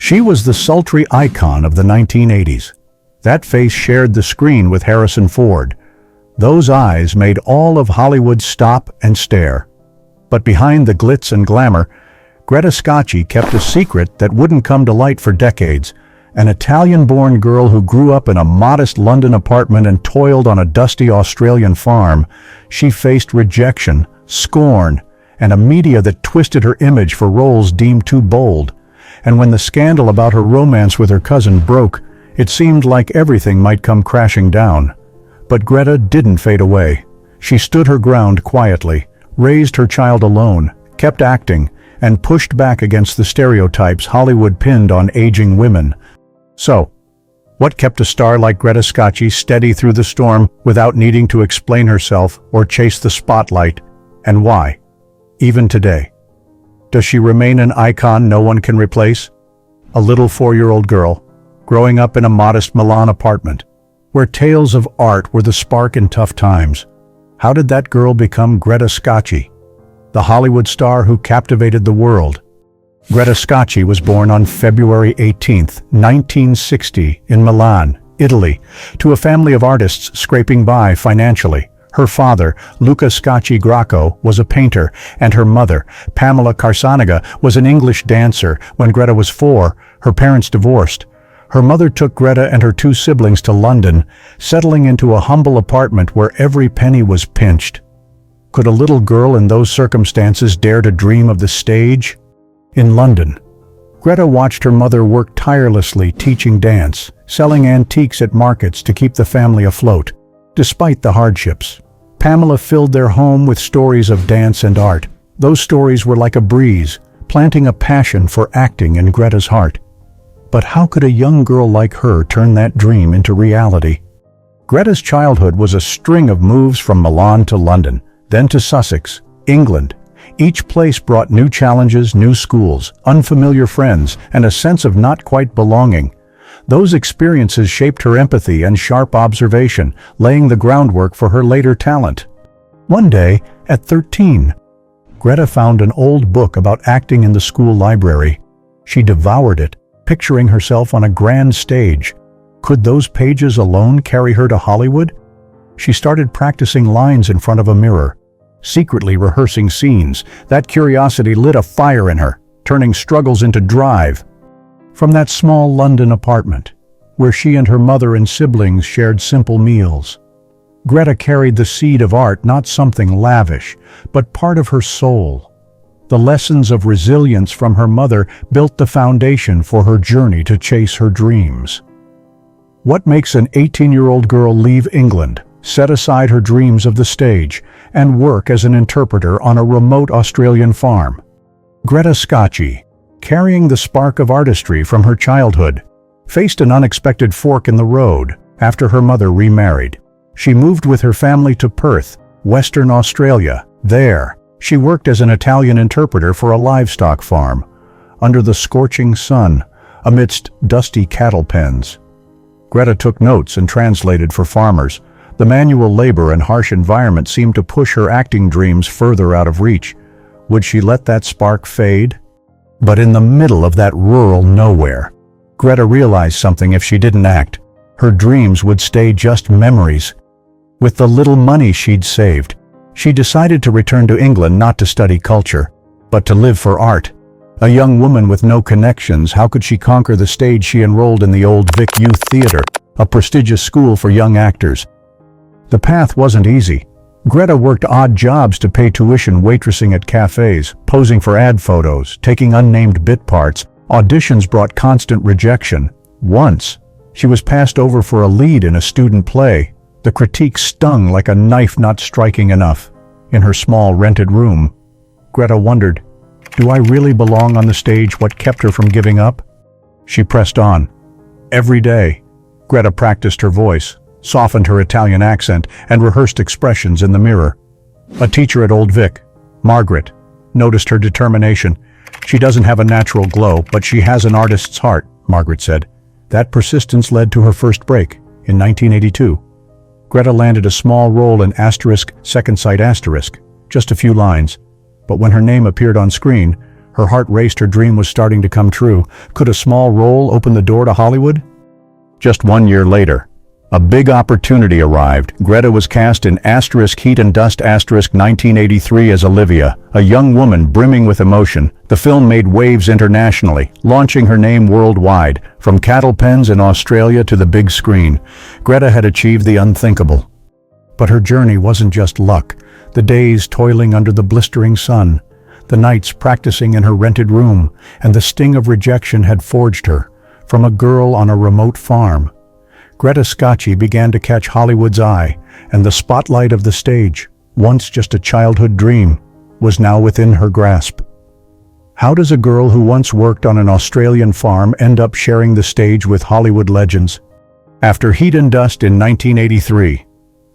She was the sultry icon of the 1980s. That face shared the screen with Harrison Ford. Those eyes made all of Hollywood stop and stare. But behind the glitz and glamour, Greta Scacchi kept a secret that wouldn't come to light for decades. An Italian-born girl who grew up in a modest London apartment and toiled on a dusty Australian farm, she faced rejection, scorn, and a media that twisted her image for roles deemed too bold. And when the scandal about her romance with her cousin broke, it seemed like everything might come crashing down. But Greta didn't fade away. She stood her ground quietly, raised her child alone, kept acting, and pushed back against the stereotypes Hollywood pinned on aging women. So, what kept a star like Greta Scacchi steady through the storm without needing to explain herself or chase the spotlight, and why? Even today. Does she remain an icon no one can replace? A little 4-year-old girl, growing up in a modest Milan apartment, where tales of art were the spark in tough times. How did that girl become Greta Scacchi, the Hollywood star who captivated the world? Greta Scacchi was born on February 18, 1960, in Milan, Italy, to a family of artists scraping by financially. Her father, Luca Scacchi Gracco, was a painter, and her mother, Pamela Carsaniga, was an English dancer. When Greta was 4, her parents divorced. Her mother took Greta and her 2 siblings to London, settling into a humble apartment where every penny was pinched. Could a little girl in those circumstances dare to dream of the stage? In London, Greta watched her mother work tirelessly teaching dance, selling antiques at markets to keep the family afloat. Despite the hardships, Pamela filled their home with stories of dance and art. Those stories were like a breeze, planting a passion for acting in Greta's heart. But how could a young girl like her turn that dream into reality? Greta's childhood was a string of moves from Milan to London, then to Sussex, England. Each place brought new challenges, new schools, unfamiliar friends, and a sense of not quite belonging. Those experiences shaped her empathy and sharp observation, laying the groundwork for her later talent. One day, at 13, Greta found an old book about acting in the school library. She devoured it, picturing herself on a grand stage. Could those pages alone carry her to Hollywood? She started practicing lines in front of a mirror, secretly rehearsing scenes. That curiosity lit a fire in her, turning struggles into drive. From that small London apartment, where she and her mother and siblings shared simple meals, Greta carried the seed of art, not something lavish, but part of her soul. The lessons of resilience from her mother built the foundation for her journey to chase her dreams. What makes an 18-year-old girl leave England, set aside her dreams of the stage, and work as an interpreter on a remote Australian farm? Greta Scacchi, carrying the spark of artistry from her childhood, faced an unexpected fork in the road after her mother remarried. She moved with her family to Perth, Western Australia. There, she worked as an Italian interpreter for a livestock farm, under the scorching sun, amidst dusty cattle pens. Greta took notes and translated for farmers. The manual labor and harsh environment seemed to push her acting dreams further out of reach. Would she let that spark fade? But in the middle of that rural nowhere, Greta realized something: if she didn't act, her dreams would stay just memories. With the little money she'd saved, she decided to return to England, not to study culture, but to live for art. A young woman with no connections, how could she conquer the stage? She enrolled in the Old Vic Youth Theatre, a prestigious school for young actors. The path wasn't easy. Greta worked odd jobs to pay tuition, waitressing at cafes, posing for ad photos, taking unnamed bit parts. Auditions brought constant rejection. Once, she was passed over for a lead in a student play. The critique stung like a knife not striking enough. In her small rented room, Greta wondered, do I really belong on the stage? What kept her from giving up? She pressed on. Every day, Greta practiced her voice, softened her Italian accent, and rehearsed expressions in the mirror. A teacher at Old Vic, Margaret, noticed her determination. She doesn't have a natural glow, but she has an artist's heart, Margaret said. That persistence led to her first break in 1982. Greta landed a small role in **, Second Sight **, just a few lines. But when her name appeared on screen, Her heart raced. Her dream was starting to come true. Could a small role open the door to Hollywood? Just 1 year later, a big opportunity arrived. Greta was cast in Heat and Dust 1983 as Olivia, a young woman brimming with emotion. The film made waves internationally, launching her name worldwide, from cattle pens in Australia to the big screen. Greta had achieved the unthinkable. But her journey wasn't just luck. The days toiling under the blistering sun, the nights practicing in her rented room, and the sting of rejection had forged her. From a girl on a remote farm, Greta Scacchi began to catch Hollywood's eye, and the spotlight of the stage, once just a childhood dream, was now within her grasp. How does a girl who once worked on an Australian farm end up sharing the stage with Hollywood legends? After Heat and Dust in 1983,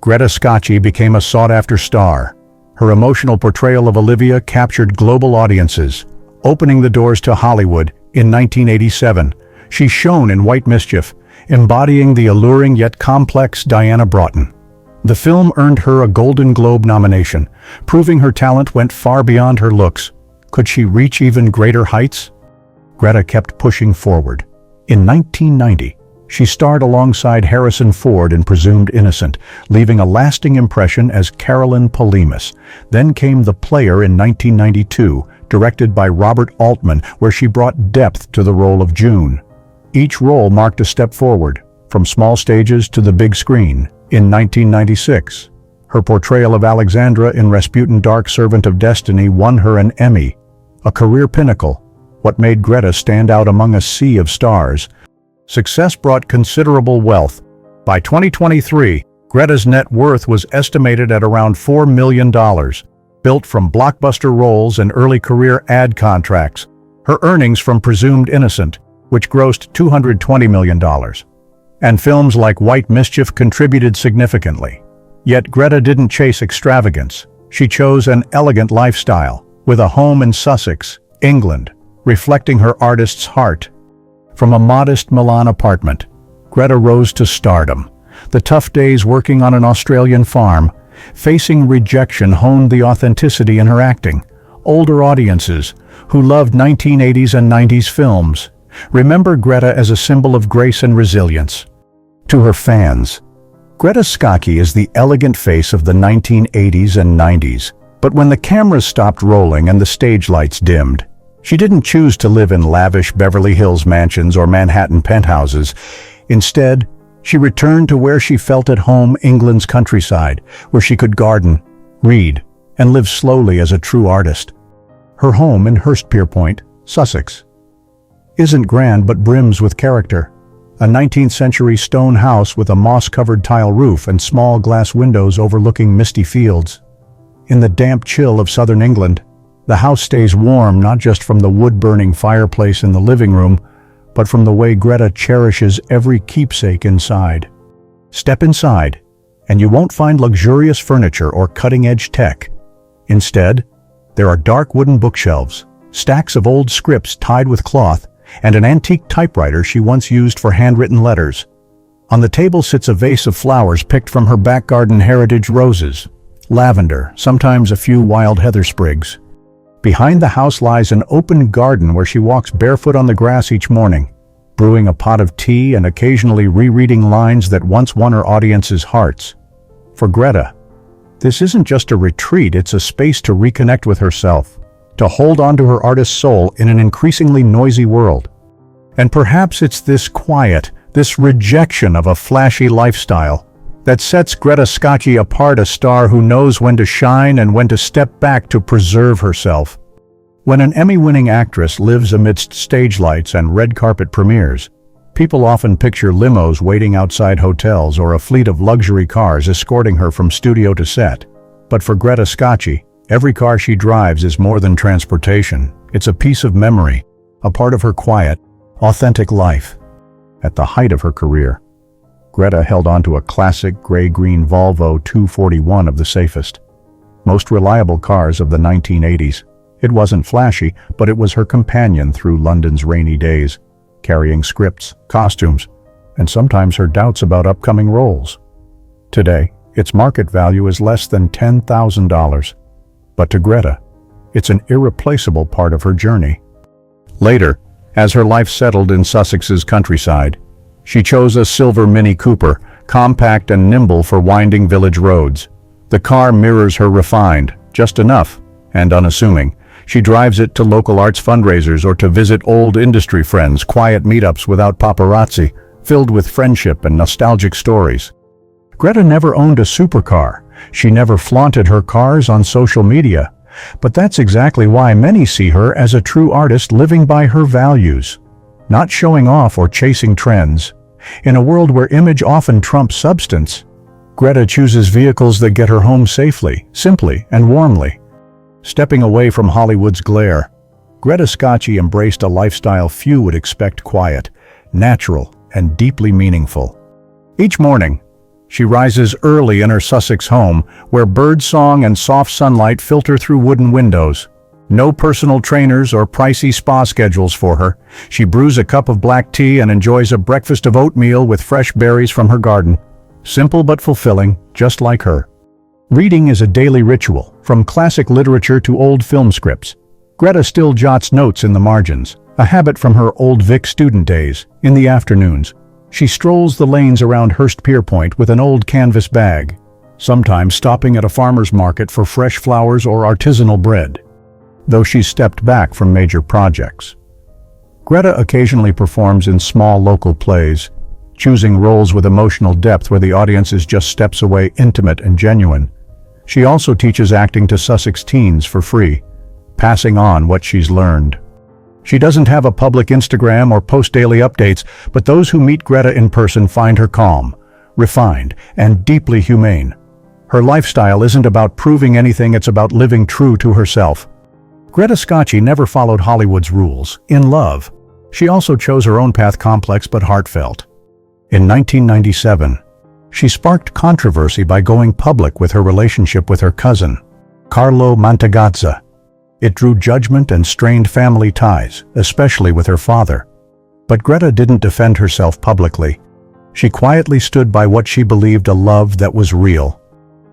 Greta Scacchi became a sought-after star. Her emotional portrayal of Olivia captured global audiences, opening the doors to Hollywood. In 1987, she shone in White Mischief, embodying the alluring yet complex Diana Broughton. The film earned her a Golden Globe nomination, proving her talent went far beyond her looks. Could she reach even greater heights? Greta kept pushing forward. In 1990, she starred alongside Harrison Ford in Presumed Innocent, leaving a lasting impression as Carolyn Polimas. Then came The Player in 1992, directed by Robert Altman, where she brought depth to the role of June. Each role marked a step forward, from small stages to the big screen. In 1996, her portrayal of Alexandra in Rasputin Dark Servant of Destiny won her an Emmy, a career pinnacle, what made Greta stand out among a sea of stars. Success brought considerable wealth. By 2023, Greta's net worth was estimated at around $4 million, built from blockbuster roles and early career ad contracts. Her earnings from Presumed Innocent, which grossed $220 million. And films like White Mischief contributed significantly. Yet Greta didn't chase extravagance. She chose an elegant lifestyle, with a home in Sussex, England, reflecting her artist's heart. From a modest Milan apartment, Greta rose to stardom. The tough days working on an Australian farm, facing rejection, honed the authenticity in her acting. Older audiences, who loved 1980s and 90s films, remember Greta as a symbol of grace and resilience. To her fans, Greta Scacchi is the elegant face of the 1980s and 90s. But when the cameras stopped rolling and the stage lights dimmed, she didn't choose to live in lavish Beverly Hills mansions or Manhattan penthouses. Instead, she returned to where she felt at home, England's countryside, where she could garden, read, and live slowly as a true artist. Her home in Hurstpierpoint, Sussex, isn't grand but brims with character. A 19th-century stone house with a moss-covered tile roof and small glass windows overlooking misty fields. In the damp chill of southern England, the house stays warm not just from the wood-burning fireplace in the living room, but from the way Greta cherishes every keepsake inside. Step inside, and you won't find luxurious furniture or cutting-edge tech. Instead, there are dark wooden bookshelves, stacks of old scripts tied with cloth, and an antique typewriter she once used for handwritten letters. On the table sits a vase of flowers picked from her back garden: heritage roses, lavender, sometimes a few wild heather sprigs. Behind the house lies an open garden where she walks barefoot on the grass each morning, brewing a pot of tea and occasionally rereading lines that once won her audience's hearts. For Greta, this isn't just a retreat, it's a space to reconnect with herself, to hold on to her artist's soul in an increasingly noisy world. And perhaps it's this quiet, this rejection of a flashy lifestyle, that sets Greta Scacchi apart, a star who knows when to shine and when to step back to preserve herself. When an Emmy-winning actress lives amidst stage lights and red carpet premieres, people often picture limos waiting outside hotels or a fleet of luxury cars escorting her from studio to set. But for Greta Scacchi, every car she drives is more than transportation. It's a piece of memory, a part of her quiet, authentic life. At the height of her career, Greta held on to a classic gray-green Volvo 241 of the safest, most reliable cars of the 1980s. It wasn't flashy, but it was her companion through London's rainy days, carrying scripts, costumes, and sometimes her doubts about upcoming roles. Today, its market value is less than $10,000. But to Greta, It's an irreplaceable part of her journey. Later, as her life settled in Sussex's countryside, she chose a silver Mini Cooper, compact and nimble for winding village roads. The car mirrors her refined, just enough, and unassuming. She drives it to local arts fundraisers or to visit old industry friends, quiet meetups without paparazzi, filled with friendship and nostalgic stories. Greta never owned a supercar. She never flaunted her cars on social media. But that's exactly why many see her as a true artist living by her values, not showing off or chasing trends. In a world where image often trumps substance, Greta chooses vehicles that get her home safely, simply, and warmly. Stepping away from Hollywood's glare, Greta Scacchi embraced a lifestyle few would expect: quiet, natural, and deeply meaningful. Each morning, she rises early in her Sussex home, where birdsong and soft sunlight filter through wooden windows. No personal trainers or pricey spa schedules for her. She brews a cup of black tea and enjoys a breakfast of oatmeal with fresh berries from her garden. Simple but fulfilling, just like her. Reading is a daily ritual, from classic literature to old film scripts. Greta still jots notes in the margins, a habit from her Old Vic student days. In the afternoons, she strolls the lanes around Hurstpierpoint with an old canvas bag, sometimes stopping at a farmer's market for fresh flowers or artisanal bread, though she's stepped back from major projects. Greta occasionally performs in small local plays, choosing roles with emotional depth where the audience is just steps away, intimate and genuine. She also teaches acting to Sussex teens for free, passing on what she's learned. She doesn't have a public Instagram or post daily updates, but those who meet Greta in person find her calm, refined, and deeply humane. Her lifestyle isn't about proving anything, it's about living true to herself. Greta Scacchi never followed Hollywood's rules. In love, she also chose her own path, complex but heartfelt. In 1997, she sparked controversy by going public with her relationship with her cousin, Carlo Mantegazza. It drew judgment and strained family ties, especially with her father. But Greta didn't defend herself publicly. She quietly stood by what she believed: a love that was real.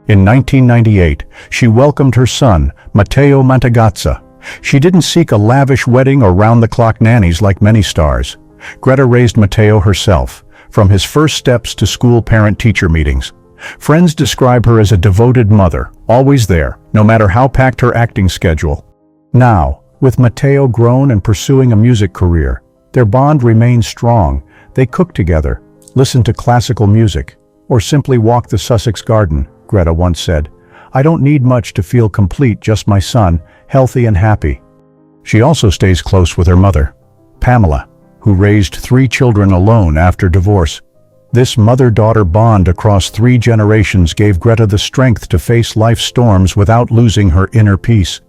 In 1998, she welcomed her son, Matteo Mantegazza. She didn't seek a lavish wedding or round-the-clock nannies like many stars. Greta raised Matteo herself, from his first steps to school parent-teacher meetings. Friends describe her as a devoted mother, always there, no matter how packed her acting schedule. Now, with Matteo grown and pursuing a music career, their bond remains strong. They cook together, listen to classical music, or simply walk the Sussex garden. Greta once said, "I don't need much to feel complete, just my son, healthy and happy." She also stays close with her mother, Pamela, who raised 3 children alone after divorce. This mother-daughter bond across 3 generations gave Greta the strength to face life's storms without losing her inner peace.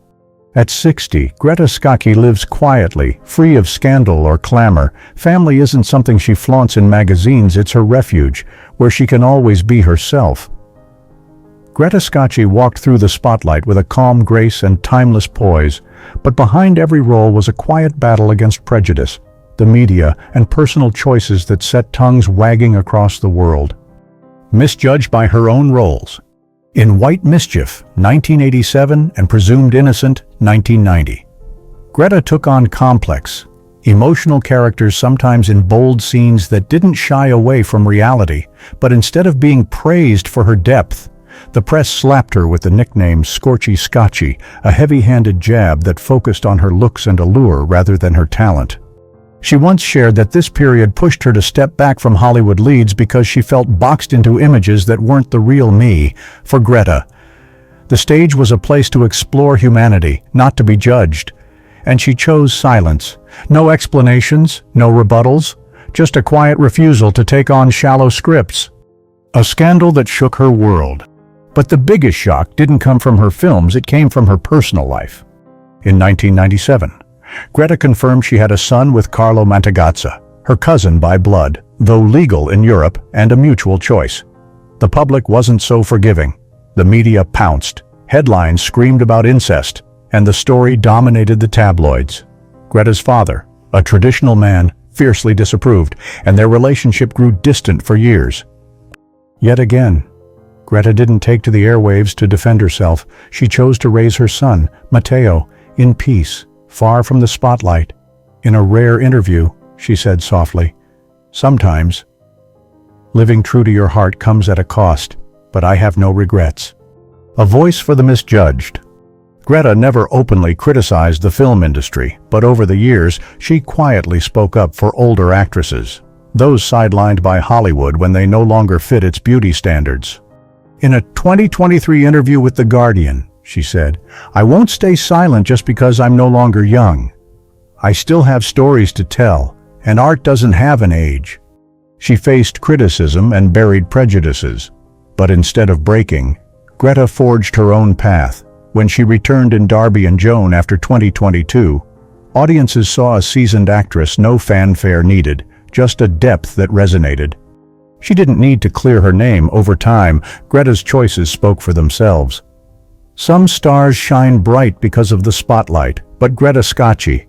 At 60, Greta Scacchi lives quietly, free of scandal or clamor. Family isn't something she flaunts in magazines, it's her refuge, where she can always be herself. Greta Scacchi walked through the spotlight with a calm grace and timeless poise, but behind every role was a quiet battle against prejudice, the media, and personal choices that set tongues wagging across the world. Misjudged by her own roles. In White Mischief, 1987, and Presumed Innocent, 1990. Greta took on complex, emotional characters, sometimes in bold scenes that didn't shy away from reality, but instead of being praised for her depth, the press slapped her with the nickname Scorchy Scacchi, a heavy-handed jab that focused on her looks and allure rather than her talent. She once shared that this period pushed her to step back from Hollywood leads because she felt boxed into images that weren't the real me. For Greta, the stage was a place to explore humanity, not to be judged. And she chose silence. No explanations, no rebuttals, just a quiet refusal to take on shallow scripts. A scandal that shook her world. But the biggest shock didn't come from her films, it came from her personal life. In 1997, Greta confirmed she had a son with Carlo Mantegazza, her cousin by blood, though legal in Europe and a mutual choice. The public wasn't so forgiving. The media pounced, headlines screamed about incest, and the story dominated the tabloids. Greta's father, a traditional man, fiercely disapproved, and their relationship grew distant for years. Yet again, Greta didn't take to the airwaves to defend herself. She chose to raise her son, Matteo, in peace, far from the spotlight. In a rare interview, she said softly, "Sometimes, living true to your heart comes at a cost, but I have no regrets." A voice for the misjudged. Greta never openly criticized the film industry, but over the years, she quietly spoke up for older actresses, those sidelined by Hollywood when they no longer fit its beauty standards. In a 2023 interview with The Guardian, she said, "I won't stay silent just because I'm no longer young. I still have stories to tell, and art doesn't have an age." She faced criticism and buried prejudices, but instead of breaking, Greta forged her own path. When she returned in Darby and Joan after 2022, audiences saw a seasoned actress, no fanfare needed, just a depth that resonated. She didn't need to clear her name. Over time, Greta's choices spoke for themselves. Some stars shine bright because of the spotlight, but Greta Scacchi,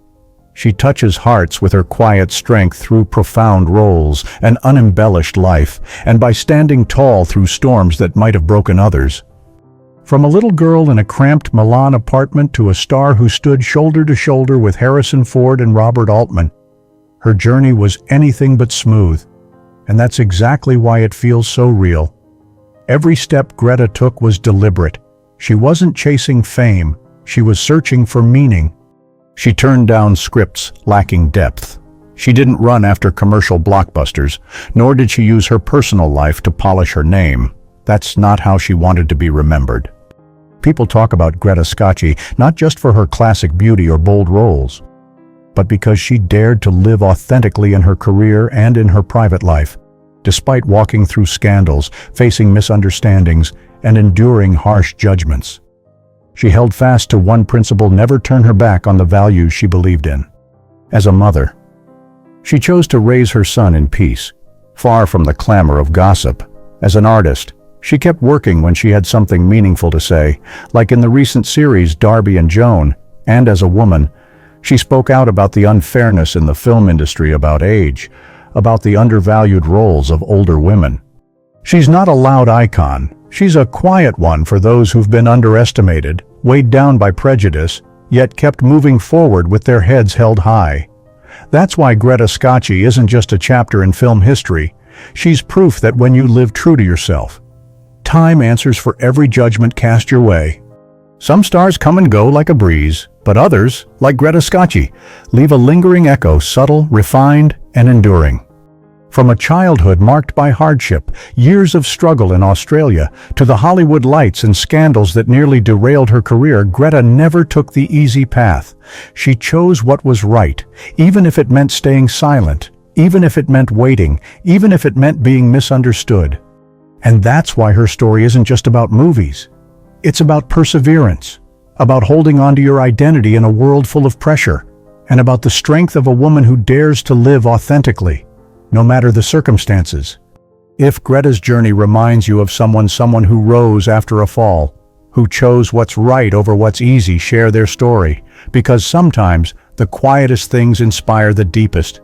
she touches hearts with her quiet strength through profound roles, an unembellished life, and by standing tall through storms that might have broken others. From a little girl in a cramped Milan apartment to a star who stood shoulder to shoulder with Harrison Ford and Robert Altman, her journey was anything but smooth, and that's exactly why it feels so real. Every step Greta took was deliberate. She wasn't chasing fame, she was searching for meaning. She turned down scripts lacking depth. She didn't run after commercial blockbusters, nor did she use her personal life to polish her name. That's not how she wanted to be remembered. People talk about Greta Scacchi not just for her classic beauty or bold roles, but because she dared to live authentically in her career and in her private life, despite walking through scandals, facing misunderstandings, and enduring harsh judgments. She held fast to one principle: never turn her back on the values she believed in. As a mother, she chose to raise her son in peace, far from the clamor of gossip. As an artist, she kept working when she had something meaningful to say, like in the recent series Darby and Joan. And as a woman, she spoke out about the unfairness in the film industry, about age, about the undervalued roles of older women. She's not a loud icon. She's a quiet one for those who've been underestimated, weighed down by prejudice, yet kept moving forward with their heads held high. That's why Greta Scacchi isn't just a chapter in film history. She's proof that when you live true to yourself, time answers for every judgment cast your way. Some stars come and go like a breeze, but others, like Greta Scacchi, leave a lingering echo, subtle, refined, and enduring. From a childhood marked by hardship, years of struggle in Australia, to the Hollywood lights and scandals that nearly derailed her career, Greta never took the easy path. She chose what was right, even if it meant staying silent, even if it meant waiting, even if it meant being misunderstood. And that's why her story isn't just about movies. It's about perseverance, about holding on to your identity in a world full of pressure, and about the strength of a woman who dares to live authentically, no matter the circumstances. If Greta's journey reminds you of someone who rose after a fall, who chose what's right over what's easy, share their story, because sometimes the quietest things inspire the deepest.